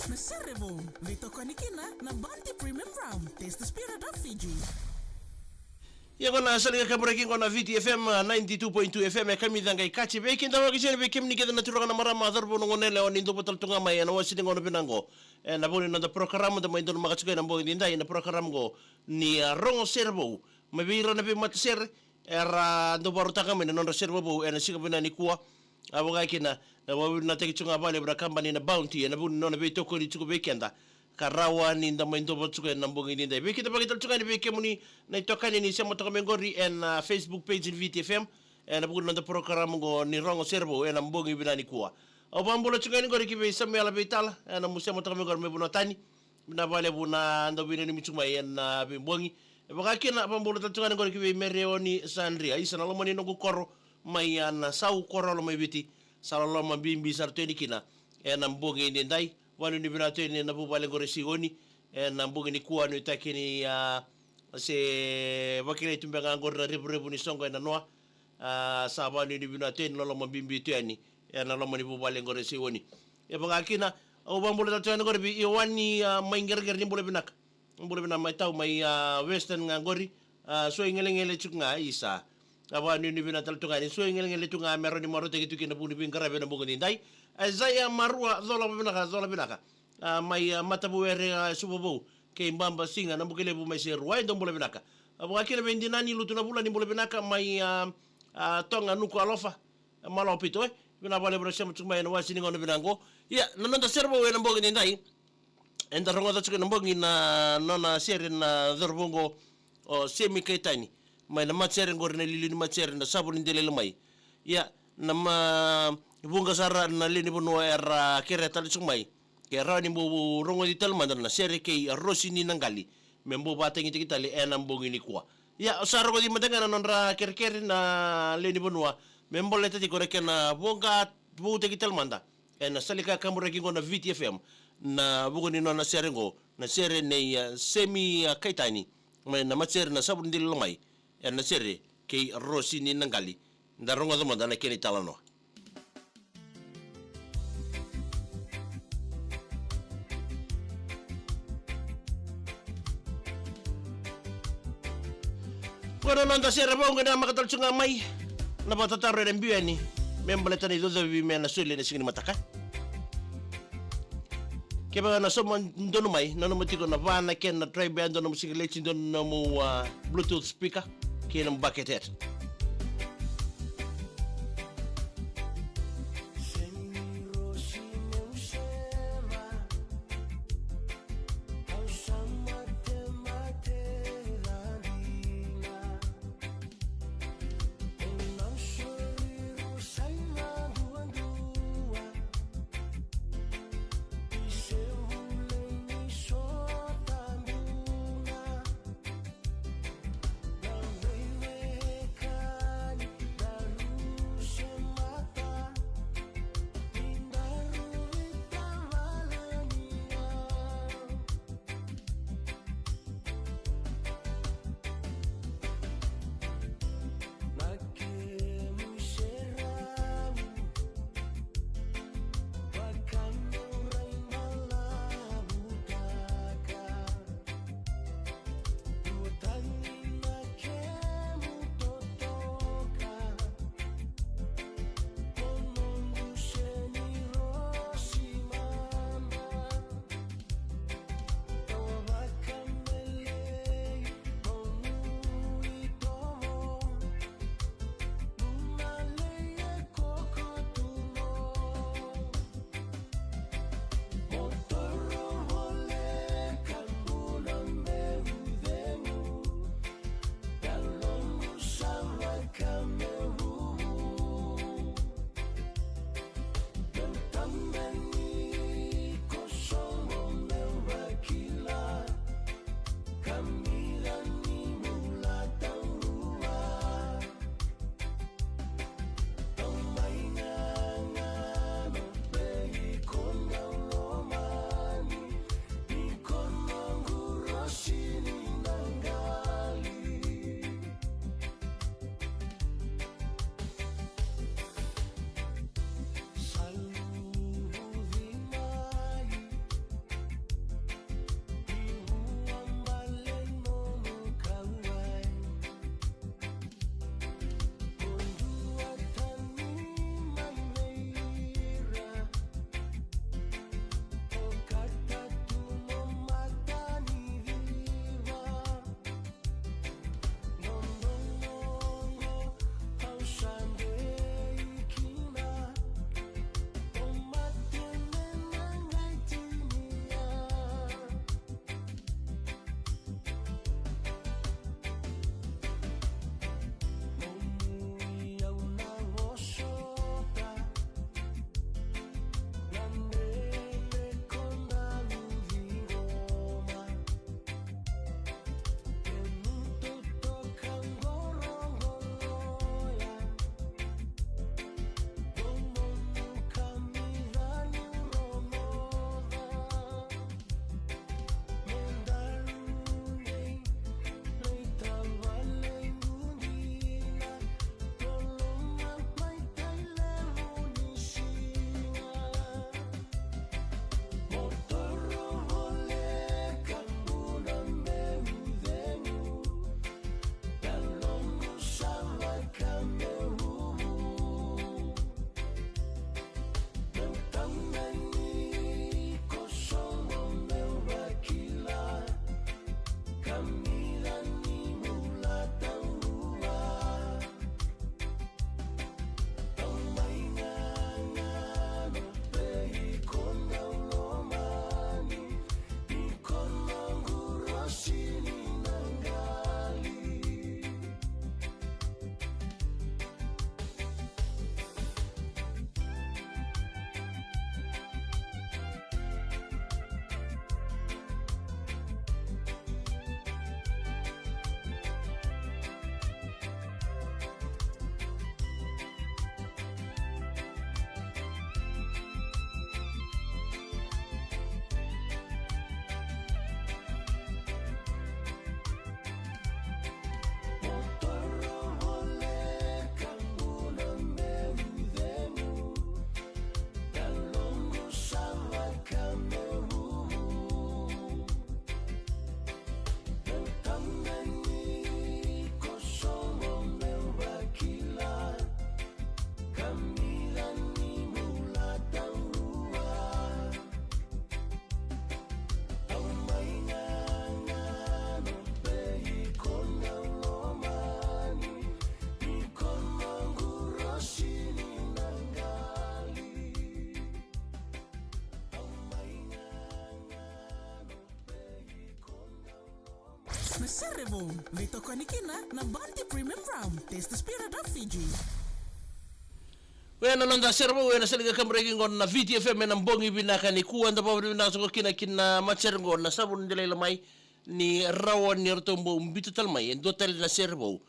na Sere Vou, vei-matasere kina na Bounty Premium Rum. Taste the spirit of Fiji. Yako na asali kaburaki ngona VTFM 92.2 FM kami danga ikachi be kinda wa kishene be kimni keda na turoka na marama adharbo ngonele oni ndo botal tunga mai na wasini ngono binango na boni na parokaramu da mai ndo makatsuka na boni ndai na parokaramu go ni rongo Sere Vou mabira na vei-matasere era ndo barutaka mai na Sere Vou na sika bina ni kuwa aboga kina na wabi na teki tunga bale bra company na Bounty na boni na be toko ni tuko be kenda karawa ni nda mai ndo botsuka na mbongi ni ndai be kita bagita tuka ni be kemuni na itokani ni sema toka mengori en Facebook page in VTFM en abu nanda parokaramu go ni rongo Sere Vou en mbongi binani kuwa obambola tuka ni gori kibe samela betala en musema toka mengori me vanuatani na vale buna ndo bina ni mituma en mbongi baka kina obambola tuka ni gori kibe mereoni sandria isa na lomoni no koro mai ana sau koro lo mai biti salalo mabimbi sarteni kina en mbongi ni ndai wanu ni vanuatani na bubale gori sioni en mbongi ni kuwa ni takini se wakile tumbanga ngorra rebu ni songo na noa sabani ni vanuatani lolo mabimbi tuani na lolo ni bubale ngore sioni e baka kina o bambola tatuani ngore bi iwani mai ngerger ni mbole binaka mai tau mai western ngori so ngele chunga isa abani ni vanuatani tungani so ngele tunga meroni marote gitu kina buni veiqaravi na mbongi ndai azaya marua zola binaka mai matabuere vovou ke mbamba singa na mbukele bu mai seru ai ndombole binaka abo akile bendi nani lutu na bula ni mbole binaka mai tonga nuko alofa malopito bina bale bro shema tsuma ina wasini ngono binango ya nananda Sere Vou na mbongi ndai enda rongo da tsukena mbongi na nona sere na zorbongo o semi kaitani mai na matsere ngor na lili ni matsere na sabuni ndelele mai ya nama bunga sara na lini bunua era kere tali tsumai ke rani mbo rongo di talmanda na sere ke rosini nangali membo batengi tikitali mbongi ni kwa ya sara ko di madanga na nonra kere na lini bunua membo leta ti koreke na bunga bu tikitalmanda na salika kamura kingo na VTFM na bugo ni na sere ngo na sere ne semi kaitani na matsere na sabun dil lomai na sere ke rosini nangali ndarongo do mandana keni talano. Kono nanda Sere Vou ngena makatal tsunga mai na batataro na mbiani membaleta ni doza bime na sule na singini mataka keba na somo ndono mai na nomatiko na vana ken na tribe ando no musikilechi ndono mu bluetooth speaker ken bucket head na Sere Vou, vei kina na Bounty Premium Rum. Taste the spirit of Fiji. Wena nonda Sere Vou wena saliga kamregi ngon na VTFM na mbongi binaka ni kuwa nda bawa binaka soko kina machere ngon na sabun ndele lamai ni rawa ni rotombo mbito talmai endo tali na Sere Vou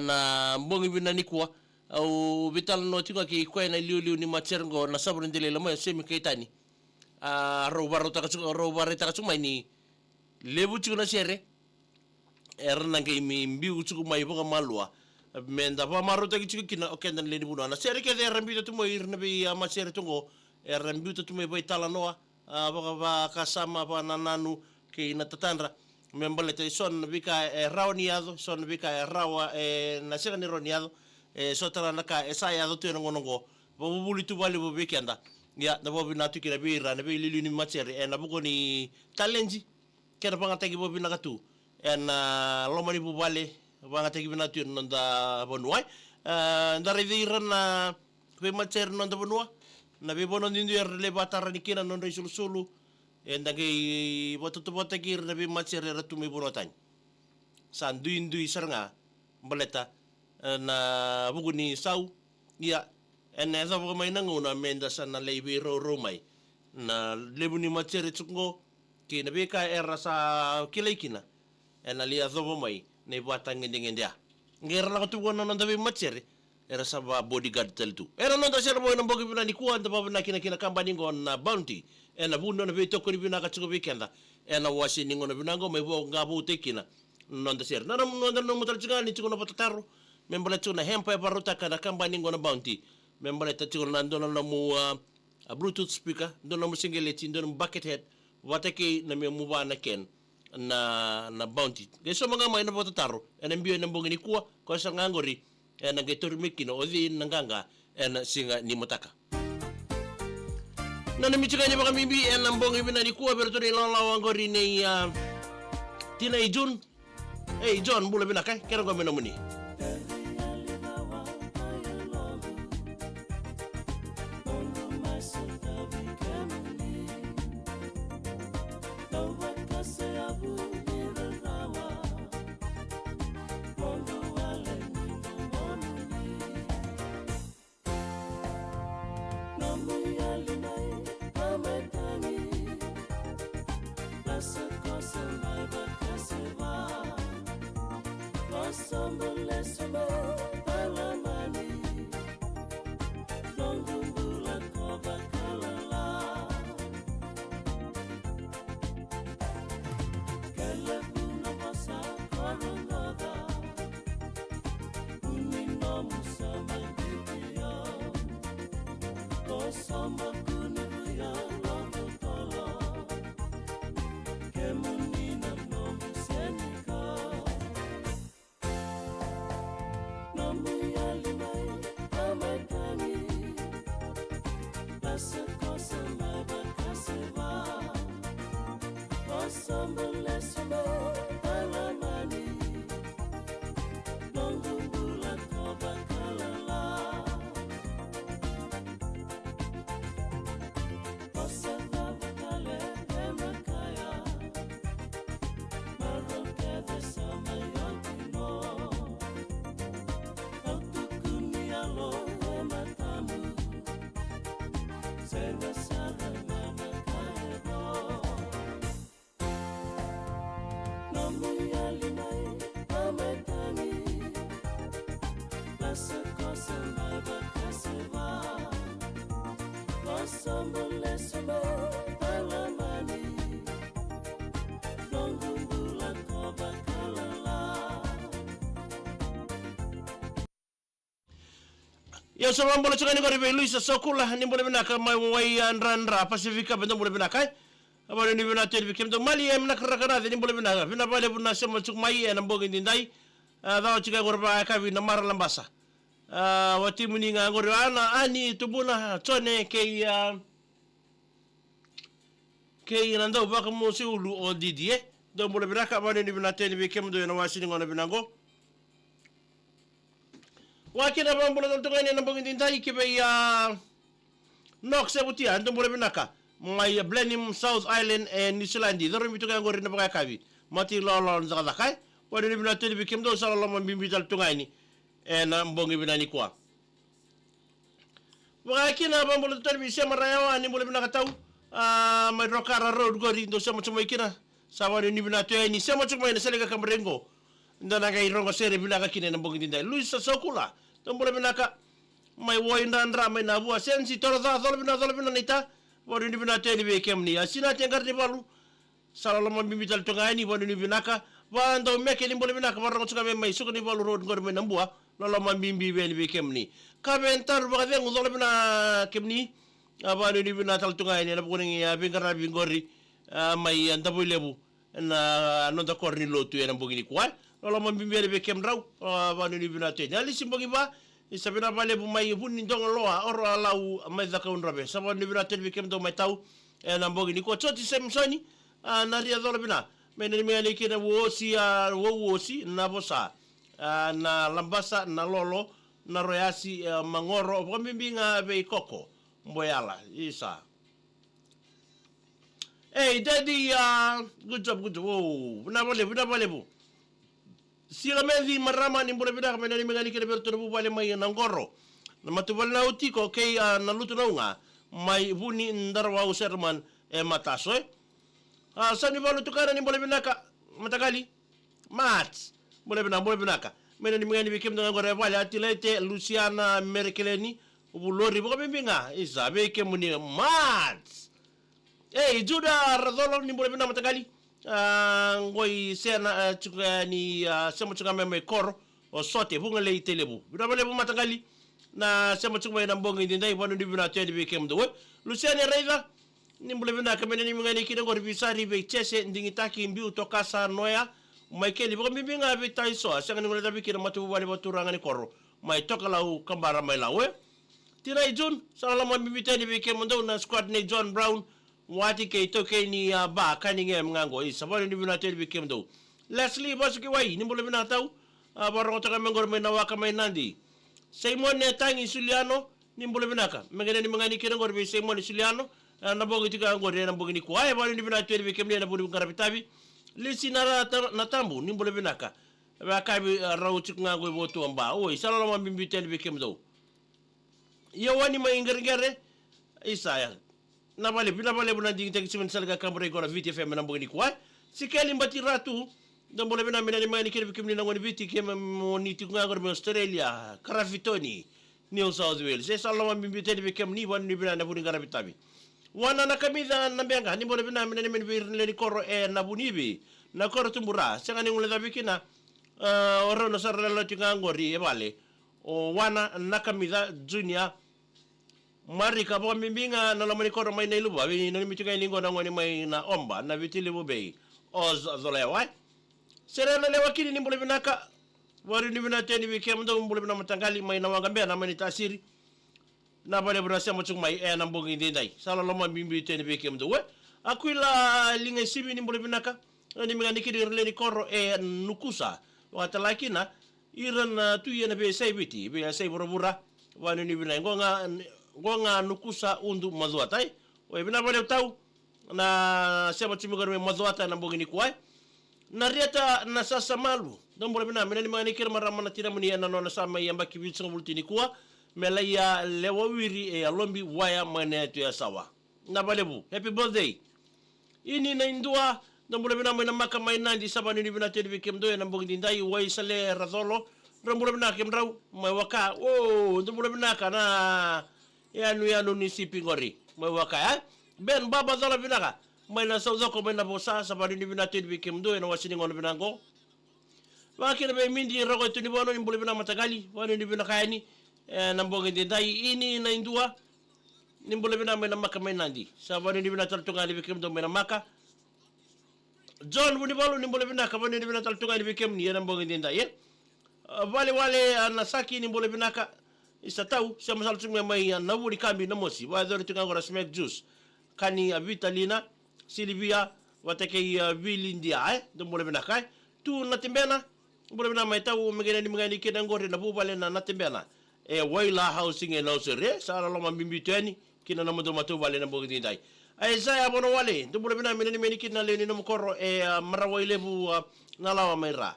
na mbongi bina ni kuwa au vital no tiko ki kwa na liu ni machere ngon na sabun ndele lamai semi kaitani robaro takatsuka mai ni lebu tiko na Sere erna ngai mi mbiu tsuku mai boga malua menda pa maruta ki kina okenda leni buna na Sere ke de rambito tumo irna bi ama Sere tungo rambito tumo bai tala noa boga ba kasama pa nananu ke na tatandra membale te son bika raoniado son bika rawa na Sere ni roniado sotara naka esaya tu ngonongo bo buli tu bali bo bikenda ya na bo bina tu kina bi na bi lilu ni Sere na bugo ni talenji kera panga tagi bo bina katu lomani bubale banga tegi bina tu nonda vanua ndare vira na vei-matasere nonda vanua na be bono nindu le batara ni kina nonda sulu ndage voqa-voutaki na vei-matasere ratu me vanuatani sandu saranga baleta na buguni sau ya eza boga mai nanguna menda sana leibe ro mai na lebuni Matasere tsungo ki na beka era sa kilaikina na lia zobo mai nei buata ngendengendea ngera la tu wona nonda vei-matasere era sa bodyguard teltu era nonda Sere Vou na mbogi bina ni kuwa nda baba kina kambani ngon na bounty na buno na vei toko ni bina ka tsuko weekenda na wasi ni ngona bina ngo mai bo ngabo tekina nonda Sere na nonda no mutal tsigani tsuko na patataro membale tsuko na hempa paruta kana kambani ngona bounty membale tsuko na ndona na mu a bluetooth speaker ndona mu singeleti ndona mu bucket head watake na me mu bana ken na bounty geso mga mai na patataro mbio na mbongi ni kuwa ko sa ngangori na getori mikino odi nanganga na singa ni motaka na nimichika ni baka mimbi na mbongi bina ni kuwa pero toni lalaw ngori ni tina June John bula bina kai kera ngomeno muni Yo sama mbola chukani ko ribe Luisa Sokula ni mbola binaka mai wai andra Pacifica bendo mbola binaka abale ni bina tel bikem do mali em nakrakara ni mbola binaka bina bale buna sama chuk mai na mbogi ndai da chika gorba ka bina mar lambasa wati muninga ngor ana ani tubuna chone ke nando baka mo si ulu o didie do mbola binaka abale ni bina tel bikem do na wasi ngona binango wakina bambola tongani na mbongi ndai ke be nok sebutia ndo mbola binaka my Blenheim South Island and New Zealand do mi to ngori na baka kavi mati lolo nzaka kai wani ni bina teni bikem do sala lama bimbi tal tungaini na mbongi bina ni kwa waka kina bambolo tani sema rayawa ni mbole bina katau mai rokara road gori ndo sema chuma ikina sawani ni bina teni sema chuma ina selega kamrengo ndana ga irongo sere bina ka kine na mbongi dindai luisa sokula to mbole bina ka mai woinda ndra mai na bua sensi toro da dolo bina nita wani ni bina teni bikem ni asina tengar ni balu sala lama bimbi tal tungaini wani ni bina ka wando meke ni mbole bina ka barang suka mai suka ni balu road gori mai nambua lolo mambimbi beni bikem ni kabentar baka vengu dolo bina kemni abanu ni bina tal tungaini na bukuning ya veiqaravi gori mai andabu lebu na noda korni lotu ya nambugini kwa lolo mambimbi bikem rau abanu ni bina teni ali simbogi ba isabina bale bu mai hunni ndongo loa oro lau mai zaka unrabe sabanu ni bina teni bikem do mai tau nambugini kwa choti semsoni na ria dolo bina mene ni mene kina wosi na bosa na lambasa na lolo na royasi mangoro pamimbinga vei koko mboyala isa hey daddy good job oh buna bale bu sila mezi marama ni mbole bida kama ni mengali kile berto bu bale mai na ngoro na matubal na utiko kay na luto na nga mai vuni ndarwa userman mataso sani balu tukana ni mbole binaka matagali mats mbole binaka mena ni mengani bikem dengan gore vale atilete Luciana Merkeleni ubulori boko bimbinga isa beke muni mats juda radolo ni mbole binaka matagali ngoi sena chuka ni sema chuka meme koro o sote bunga le itelebu bidabale bu matagali na sema chuka na mbongi ndai bonu ni bina tedi bikem do Luciana Reiva ni mbole binaka mena ni mengani kina gore bisari be chese ndingitaki mbiu tokasa noya mai keli boko bimbinga vitai so sanga ni ngoleta bikira matu wale baturanga ni koro mai toka lau kambara mai lawe tirai jun sala ma bimbiteni bike mondo na squad ni John Brown wati ke toke ni ba kaninge mngango isa bali ni binateli bike mondo Leslie basuki wai ni mbole binatau barongo toka mengor mai nawaka mai nandi Simon ne tangi Suliano ni mbole binaka mengene ni mangani kira ngor bi Simon Suliano na bogo tika ngor na bogo ni kwa bali ni binateli bike mle na buni ngarabitabi lisi na tambu ni mbole binaka ba kabi rawu ci ngago botu amba o isala ma bimbi tel bi kemdo yo wani ma ingergere isaya na bale buna ding tek simen salga kambre gora viti fm na mbogni kwa sikeli mbati ratu do mbole bina mena ni mani kirbi kimni na ngoni viti kem moni ti ngago be Australia Karafitoni New South Wales isala ma bimbi tel bi kemni wani bina na buni garabitabi wana na kamida na benga ni mbole bina mena ni men bir le koro na bunibi na koro tumbura sanga ni ngule dabikina oro no sarrelo tinga ngori e vale o wana na kamida junior marika bo mimbinga na lamani koro mai nei luba ni no mitiga ni ngona ngoni mai na omba na vitili bubei oz zolewa sere na lewa kini ni mbole bina ka wari ni bina teni bikem ndo mbole bina matangali mai na wangambe na mani tasiri na bale bra sema chung mai na mbongi ndai sala loma bimbi teni bikem do we akuila linga sibi ni mbole binaka ni mingani kidi rele koro nukusa wata lakina iran tu yena be saibiti be sai borobura wani ni bina ngonga nukusa undu mazuatai we bina bale tau na sema chumi gorme mazuata na mbongi ni kwai na rieta na sasa malu ndo mbole bina ni mingani kiri marama na tira muni na nona sama yamba kibitsa bultini kwa melaya lewawiri alombi waya mane tu ya sawa na balebu happy birthday ini na indua nambule bina mai maka mai nandi sabani ni bina tedi kemdo na mbongi ndai wai sale razolo nambule bina kemrau mai waka nambule bina kana yanu ni sipingori mai waka ben baba zala bina ka mai na sauzako mai na bosa sabani ni bina tedi kemdo na wasini ngono bina ngo wakina be mindi rogo tuni bono ni mbule bina matagali wani ni bina kayani na mbongi ndai ini na indua ni mbole bina mai na maka mai nandi sabani ni bina taltunga ni bikem do mai na maka John buni balu ni mbole bina ka bani ni bina taltunga ni bikem ni na mbongi ndenda ye wale na saki ni mbole bina ka isatau sama sal tunga mai na wuri kambi na mosi wa zori tunga ngora smack juice kani Vitalina Silvia watake Vilindia do mbole bina ka tu na timbena mbole bina mai tau mengeni kena ngori na bubale na timbena waila housing e lausere sala loma bimbiteni kina na modo matu vale na bogi dai ai saya bono wale to bule bina meni kina le ni no mkoro marawa ile bu na lawa mera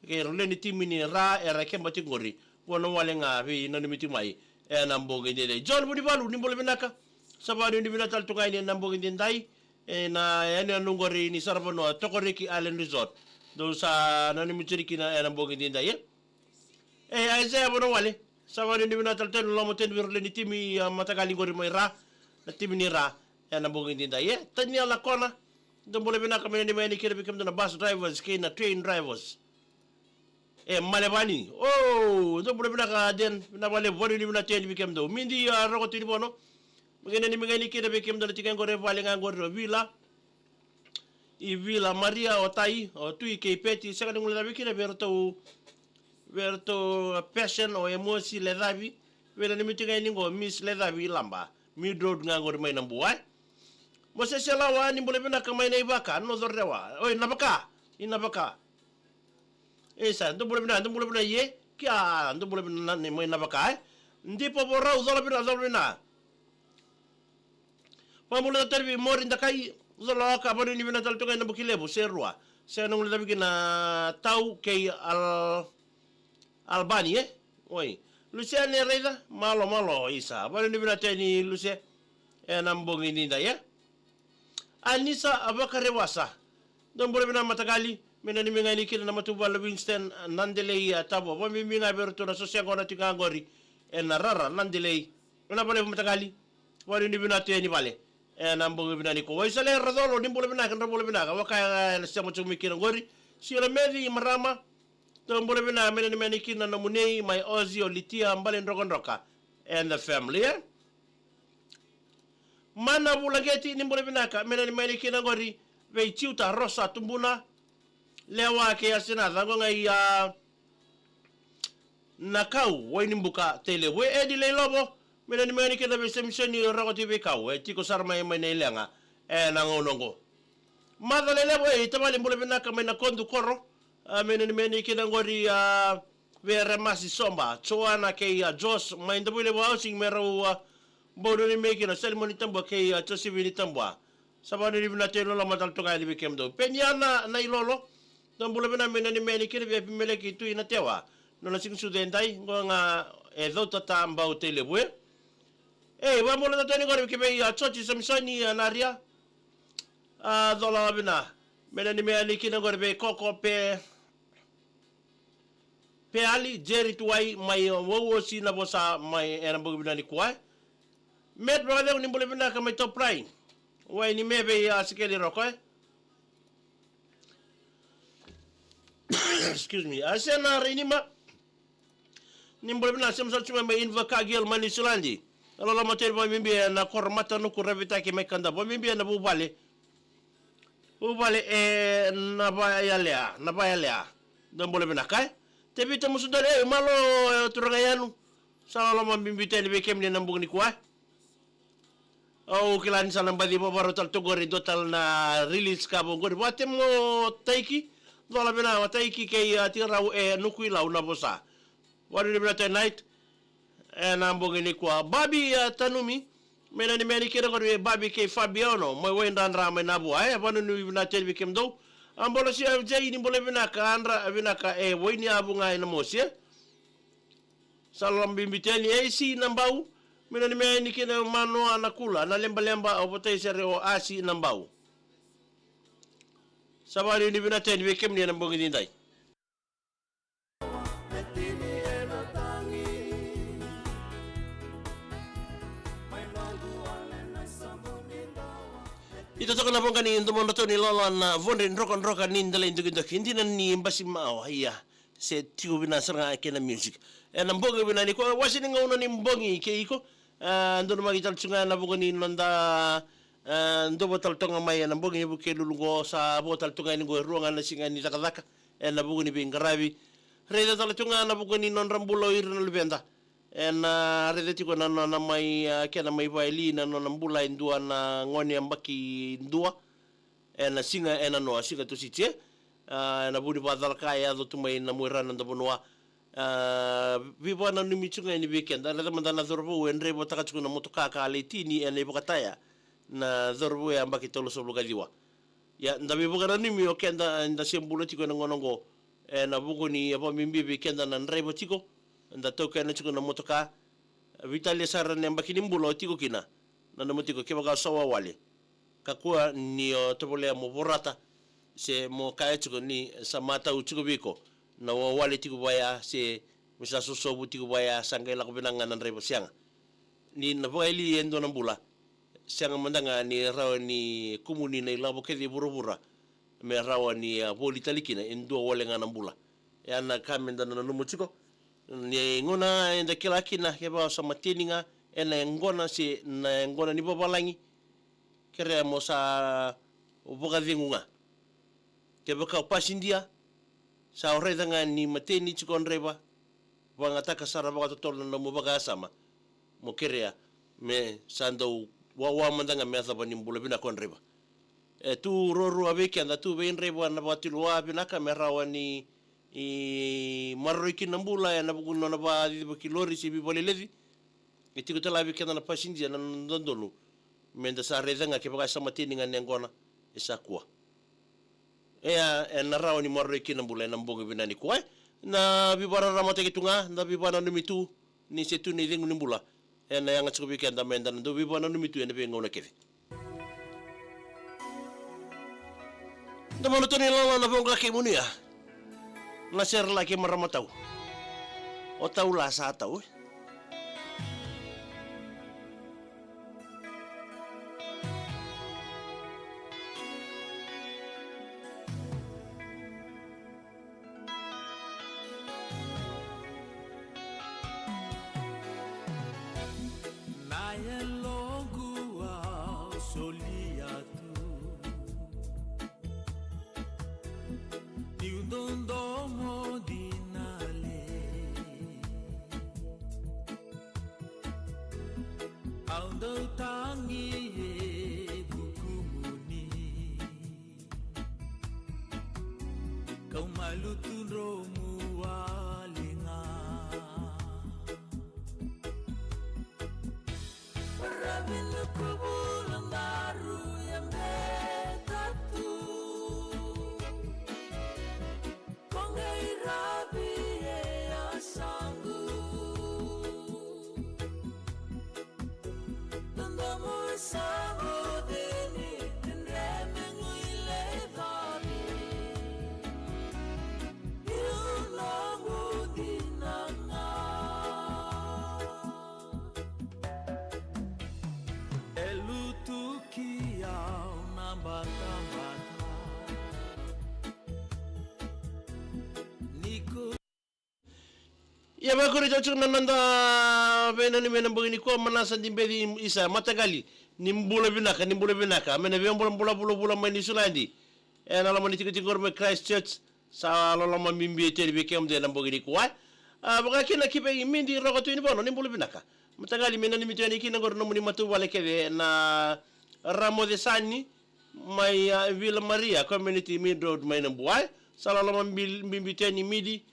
ke role ni timi ni ra era ke mbati ngori wono wale nga vi na ni miti mai na mbonge ni John budi balu ni mbole benaka sabani ni bina tal tungai ni na mbonge ni ndai na yani nungori ni sarvano tokoriki Island Resort do sa na ni miti kina na mbonge ni ndai Isaiah bono wale sabani ni bina tal ten lo moten role ni timi matagali ngori mai ra na timi ni ra na mbonge ni ndai tanya la kona do mbole benaka meni meni kire bikem na bus drivers kina train drivers malebani do bule bina ka den na wale voni ni bina ten bikem do mindi roko tini bono mengene ni mengene kida bikem do tiken gore vale ngangor villa Maria otai o tui ke peti saka ngule dabi kida verto passion o emosi le dabi vela ni mitiga ni ngo miss le dabi lamba mi road ngangor mai nambuai mo se selawa ni bule bina ka mai nei baka no dorrewa nabaka inabaka esa ndo bule bina ye kia ndo bule bina ni mai nabaka ndipo borau zola bina pamula terbi mori ndakai zola ka bani ni bina tal tunga na bukilebo serua se nong le bikina tau ke albani oi Luciane Reida malo isa bani ni bina tani Lucia nambongi ni ndaya Anisa abakarewasa ndo bule bina matagali mena ni menga ni kina na matubala Winston nandelei tabo bo mi minga berto na sosia ngona tikangori na rara nandelei mena bale matagali wali ni bina teni bale na mbongo bina ni ko waisale radolo ni bole bina kan bole bina waka na sema chumi kina ngori sira medi marama to bole bina mena ni meni kina na munei my ozio litia mbale ndrokondoka and the family mana bulageti ni bole bina ka mena ni meni kina ngori veichiuta rosa tumbuna lewa ke asina zango ngai nakau waini mbuka tele we edi le lobo mena ni meni ke da besemishoni ragoti be kau tiko sarma e mena ilenga na ngonongo madale lebo tabali mbole bina ka mena kondu koro mena ni meni ke da ngori vere masi somba choana ke jos mainda bule housing mero bodo ni meki na ceremony tambo ke tosivini tambwa sabani ni bina telo la matal tokai li bikem do penyana na ilolo tambula bina mena ni meni kire be meleki tu ina tewa no na sing sudentai nga do tata mbau telebwe wa mola na tani ngore ke be chochi samsoni anaria dola bina mena ni meni kina ngore be koko pe ali jeri tuai mai wowo si na bosa mai era mbu bina ni kwai met brother ni mbule bina ka mai top prime wai ni mebe sikeli roko excuse me asena rinima nimbole bina semsa chuma me invaka gel mani sulandi alala mater bo mimbi na kormata no kurabita ke mekanda bo mimbi na bubale na bayalea dombole bina kai tebita musudale malo turagayanu salala mimbi tele be kemne nambung ni kwa kilan sana badi babaro tal togori total na release ka bongori watemo taiki dola bina wataiki ke tirau nukui lau na bosa wadi ni bina tonight na mbongi ni kwa babi tanumi mena ni meni kira ngori babi ke Fabiano mo wenda ndra me na bua banu ni bina telbi kem do ambolo si jai ni bole bina ka andra bina ka woini abu ngai na mosia salam bimbiteni si nambau mena ni meni kira manua na kula na lemba obotai sere o asi nambau sabari ni bina ten wekem ni na mbongi ni dai ito to kana ponga ni ndomo to ni lolo na vonde ndroka ni ndale ndugindo hindi na ni mbasi mao haya se tigo bina sanga kena music na mbongi bina ni ko wasini ngono ni mbongi ke iko ndo magital tsunga na bongo ni nonda ndo botal tonga mai na mbongi buke lulungo sa botal tonga ni go ruanga na singa ni zakadaka na bongo ni veiqaravi reda tal tonga na bongo ni non rambulo irna lubenda reda tiko na mai kena mai vaili na non mbula indua na ngoni ambaki ndua na singa no singa to sitie na budi badal kaya do tumai na muirana ndo bonwa vivo na ni michunga ni weekend na mandana zorbo endre botaka chukuna motoka ka letini ene bokataya na zorbo ambaki tolo soblo kadiwa ya ndabi bogana ni mi okenda nda sembula tiko na ngonongo na buku ni apa mimbi kenda na nrebo tiko nda toka na tiko na motoka vitale sara ne mbakini mbulo tiko kina na motiko ke baka sawa wale kakua ni topole mo borata se mo kae tiko ni samata utiko biko na wale tiko baya se misa sosobu tiko baya sangela ko binanga na nrebo sianga ni na boeli endo na mbula sianga mandanga ni rawa ni kumuni na ilabo ke di burubura me rawa ni boli talikina endo wale ngana mbula yana kamenda na numutiko ni ngona enda kilakina ke ba sama tininga ena ngona si na ngona ni babalangi kere mo sa uboga vingunga ke baka pasindia sa oredanga ni mateni chikon reba wangataka sara baka totolo na mubaga sama mo kerea me sando wawa mandanga me athaba ni mbula bina kon reba tu roru abeki anda tu bein reba na batilwa binaka me rawa ni marroiki na mbula na bukuno na ba di kilori si bibole levi itiko tala bi kana na pasindia na ndondolu menda sa redanga ke baka sama tininga nengona isakua na rawa ni marroiki na mbula na mbongo binani kwa na bibara ramata kitunga na bibana numitu ni setu ni dengu ni mbula na yang tsiko bikenda menda ndo bibana numitu ene bengo na keve ndo monotoni lala na bonga ke munia na ser lagi maramatau o tau la sa tau ya bakuri cocok nanda bena ni mena begini ko manasa dimbedi isa matagali nimbula binaka mena bula bula mani sulandi na la mani tikiti gorme Christ Church sa la ma mimbi teri be kem de nambogini ko baka kina kibe mindi rogoto ni bono nimbula binaka matagali mena ni mitani kina gorno muni matu wale keve na Ramo de Sani mai Villa Maria community mid road mai nambuai sa la ma mimbi tani midi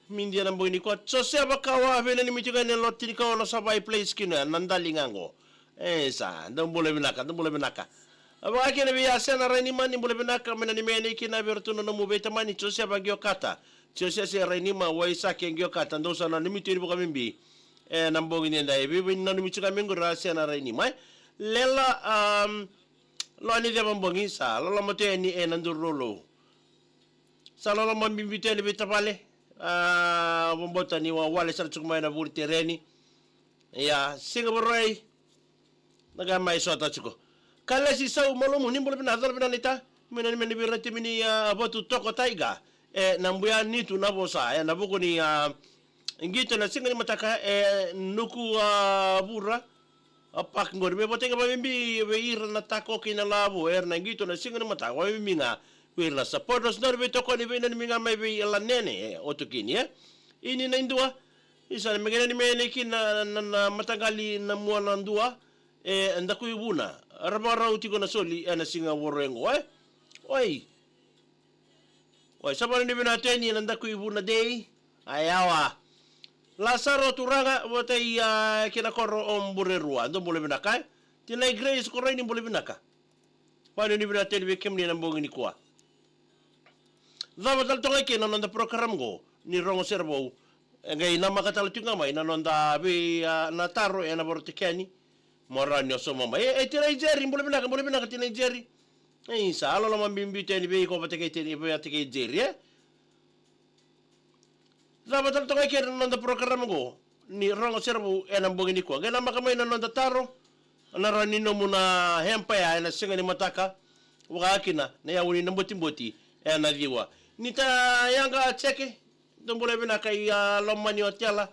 mindi na mboni ko so se bakawa vena ni mitiga ne lotti ko no sabai place kina nandali ngango sa ndombole binaka aba kene biya sena reni mani mbole binaka mena ni meni kina bertuno no mubeta mani so se bagyo kata so se reni ma waisa kengyo kata ndo sana ni mitiri buka mimbi na mbongi nenda e bibi na ni mitiga mengo ra sena reni mai lela lo ni de mbongi sa lo mote ni nandurolo sa lo mimbi tele bitapale bombota ni wale sara tsukuma na buri tereni ya Singapore naga mai sota tsuko kala si sau malomu ni mbole bina dor bina nita mena meni birati mini botu toko taiga nambuya nitu na bosa na buko ni ngito na singa ni mataka nuku burra apak ngor me botenga ba mimbi be ir na tako kina labo na ngito na singa ni mataka wa minga wila sa podos norbe toko ni bina ni minga mai be la nene otokini ini na indua isa ni mengena ni mene kina na matagali na muana ndua ndaku ibuna arabara utiko na soli ana singa worengo oi sabana ni bina teni na ndaku ibuna dei ayawa Lazaro turanga wote kina koro omburerua ndo bole binaka tina grace korani bole binaka pano ni bina teni be kemni na mbongi ni kwa Dava tal tonga ke nonda parokaramu go ni rongo Sere Vou. Ngai na makatala tunga mai na nonda be na taro e na votakani. Morani o somo mai. E tira Jerry mbole bina tira Jerry. E sa alo la mambimbi teni be ko batake teni be atake Jerry eh. Dava tal tonga ke nonda parokaramu go ni rongo Sere Vou e na mbogini ko. Ngai na makamai na nonda taro. Na rani no muna hempa ya na singa ni mataka. Waka kina na ya uni na mboti e na viwa. Nita yanga cheke tumbule bina kai lomani hotel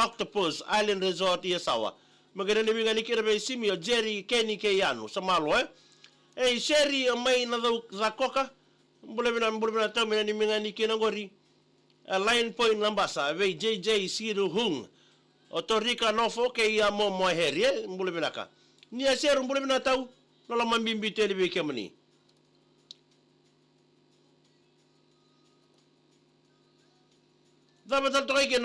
Octopus Island Resort ya sawa. Magana ni binga ni kira be simio Jerry Kenny ke yanu samalo Sherry mai na za koka mbule bina tamu ni binga ni kina ngori Line Point Lambasa ve JJ Sere Vou Otorika nofo ke ya mo heri mbule bina ka. Ni aseru mbule bina tau no la mambimbi tele be kemani. Dava tal tokai ke